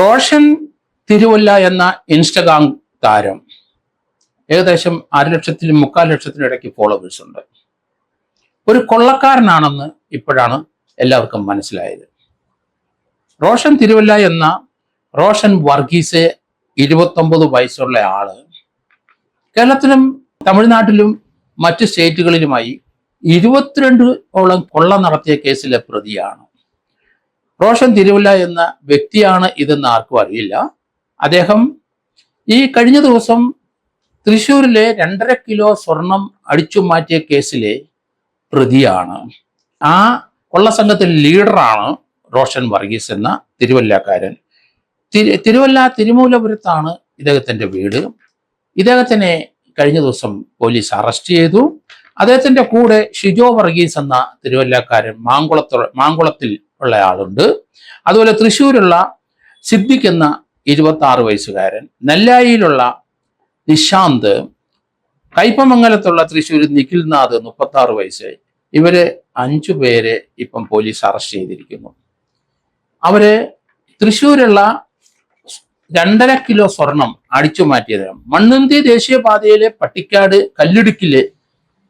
റോഷൻ തിരുവല്ല എന്ന ഇൻസ്റ്റഗ്രാം താരം ഏകദേശം 1,00,000-നും 3,50,000-നും ഇടയ്ക്ക് ഫോളോവേഴ്സ് ഉണ്ട്. ഒരു കൊള്ളക്കാരനാണെന്ന് ഇപ്പോഴാണ് എല്ലാവർക്കും മനസ്സിലായത്. റോഷൻ തിരുവല്ല എന്ന റോഷൻ വർഗീസ് 29 വയസ്സുള്ള ആള് കേരളത്തിലും തമിഴ്നാട്ടിലും മറ്റ് സ്റ്റേറ്റുകളിലുമായി 22ഓളം കൊള്ള നടത്തിയ കേസിലെ പ്രതിയാണ്. റോഷൻ തിരുവല്ല എന്ന വ്യക്തിയാണ് ഇതെന്ന് ആർക്കും അറിയില്ല. അദ്ദേഹം ഈ കഴിഞ്ഞ ദിവസം തൃശ്ശൂരിലെ 2.5 കിലോ സ്വർണം അടിച്ചു മാറ്റിയ കേസിലെ പ്രതിയാണ്. ആ കൊള്ളസംഘത്തിൽ ലീഡറാണ് റോഷൻ വർഗീസ് എന്ന തിരുവല്ലക്കാരൻ. തിരുവല്ല തിരുമൂലപുരത്താണ് ഇദ്ദേഹത്തിന്റെ വീട്. ഇദ്ദേഹത്തിനെ കഴിഞ്ഞ ദിവസം പോലീസ് അറസ്റ്റ് ചെയ്തു. അദ്ദേഹത്തിന്റെ കൂടെ ഷിജോ വർഗീസ് എന്ന തിരുവല്ലക്കാരൻ മാങ്കുളത്തിൽ ഉള്ള ആളുണ്ട്. അതുപോലെ തൃശ്ശൂരുള്ള സിദ്ദിഖ് എന്ന 26 വയസ്സുകാരൻ, നെല്ലായിലുള്ള നിശാന്ത്, കയ്പമംഗലത്തുള്ള തൃശ്ശൂർ നിഖിൽനാഥ് 36 വയസ്സ്. ഇവര് 5 പേരെ ഇപ്പം പോലീസ് അറസ്റ്റ് ചെയ്തിരിക്കുന്നു. അവര് തൃശ്ശൂരുള്ള 2.5 കിലോ സ്വർണം അടിച്ചു മാറ്റിയതാണ്. മണ്ണുന്തി ദേശീയപാതയിലെ പട്ടിക്കാട് കല്ലിടുക്കില്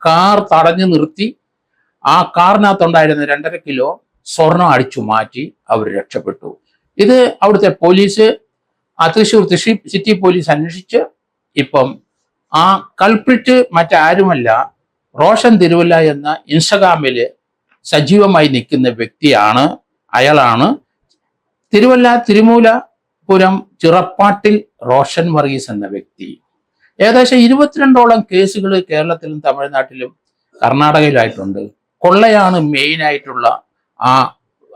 കാർ തടഞ്ഞു നിർത്തി ആ കാറിനകത്തുണ്ടായിരുന്ന 2.5 കിലോ സ്വർണം അടിച്ചു മാറ്റി അവർ രക്ഷപ്പെട്ടു. ഇത് അവിടുത്തെ പോലീസ്, തൃശ്ശൂർ സിറ്റി പോലീസ് അന്വേഷിച്ച് ഇപ്പം ആ കൾപ്രിറ്റ് മറ്റാരുമല്ല, റോഷൻ തിരുവല്ല എന്ന ഇൻസ്റ്റഗ്രാമില് സജീവമായി നിൽക്കുന്ന വ്യക്തിയാണ്. അയാളാണ് തിരുവല്ല തിരുമൂലപുരം ചിറപ്പാട്ടിൽ റോഷൻ വർഗീസ് എന്ന വ്യക്തി. ഏകദേശം 22ഓളം കേസുകൾ കേരളത്തിലും തമിഴ്നാട്ടിലും കർണാടകയിലായിട്ടുണ്ട്. കൊള്ളയാണ് മെയിനായിട്ടുള്ള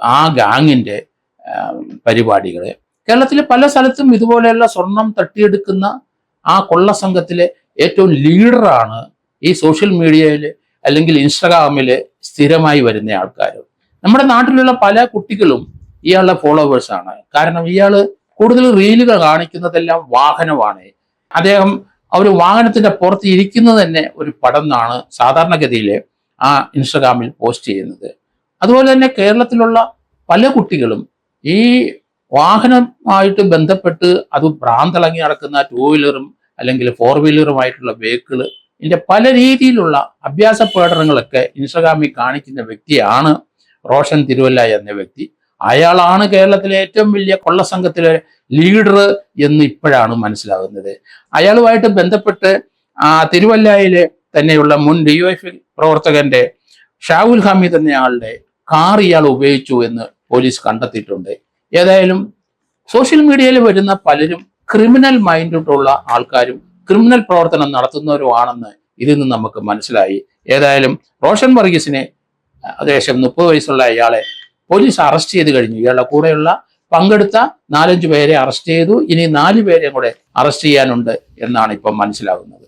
ആ ഗാങ്ങിന്റെ പരിപാടികൾ. കേരളത്തിലെ പല സ്ഥലത്തും ഇതുപോലെയുള്ള സ്വർണം തട്ടിയെടുക്കുന്ന ആ കൊള്ള സംഘത്തിലെ ഏറ്റവും ലീഡറാണ് ഈ സോഷ്യൽ മീഡിയയിൽ അല്ലെങ്കിൽ ഇൻസ്റ്റഗ്രാമിൽ സ്ഥിരമായി വരുന്ന ആൾക്കാർ. നമ്മുടെ നാട്ടിലുള്ള പല കുട്ടികളും ഇയാളുടെ ഫോളോവേഴ്സാണ്. കാരണം ഇയാള് കൂടുതൽ റീലുകൾ കാണിക്കുന്നതെല്ലാം വാഹനമാണ്. അദ്ദേഹം ഒരു വാഹനത്തിന്റെ പുറത്ത് ഇരിക്കുന്നത് തന്നെ ഒരു പടം എന്നാണ് സാധാരണഗതിയിൽ ആ ഇൻസ്റ്റഗ്രാമിൽ പോസ്റ്റ് ചെയ്യുന്നത്. അതുപോലെ തന്നെ കേരളത്തിലുള്ള പല കുട്ടികളും ഈ വാഹനമായിട്ട് ബന്ധപ്പെട്ട് അത് ഭ്രാന്തളങ്ങി നടക്കുന്ന 2 വീലറും അല്ലെങ്കിൽ 4 വീലറുമായിട്ടുള്ള വെഹിക്കിള്, ഇതിന്റെ പല രീതിയിലുള്ള അഭ്യാസ പ്രകടനങ്ങളൊക്കെ ഇൻസ്റ്റഗ്രാമിൽ കാണിക്കുന്ന വ്യക്തിയാണ് റോഷൻ തിരുവല്ല എന്ന വ്യക്തി. അയാളാണ് കേരളത്തിലെ ഏറ്റവും വലിയ കൊള്ളസംഘത്തിലെ ലീഡർ എന്ന് ഇപ്പോഴാണ് മനസ്സിലാകുന്നത്. അയാളുമായിട്ട് ബന്ധപ്പെട്ട് തിരുവല്ലയിലെ തന്നെയുള്ള മുൻ DYFI പ്രവർത്തകന്റെ ഷാഹുൽ ഹമീദ് എന്നയാളുടെ കാർ ഇയാൾ ഉപയോഗിച്ചു എന്ന് പോലീസ് കണ്ടെത്തിയിട്ടുണ്ട്. ഏതായാലും സോഷ്യൽ മീഡിയയിൽ വരുന്ന പലരും ക്രിമിനൽ മൈൻഡുള്ള ആൾക്കാരും ക്രിമിനൽ പ്രവർത്തനം നടത്തുന്നവരുമാണെന്ന് ഇതിൽ നിന്ന് നമുക്ക് മനസ്സിലായി. ഏതായാലും റോഷൻ വർഗീസിനെ ഏകദേശം 30 വയസ്സുള്ള ഇയാളെ പോലീസ് അറസ്റ്റ് ചെയ്ത് കഴിഞ്ഞു. ഇയാളുടെ കൂടെയുള്ള പങ്കെടുത്ത 4-5 പേരെ അറസ്റ്റ് ചെയ്തു. ഇനി 4 പേരെ കൂടെ അറസ്റ്റ് ചെയ്യാനുണ്ട് എന്നാണ് ഇപ്പം മനസ്സിലാകുന്നത്.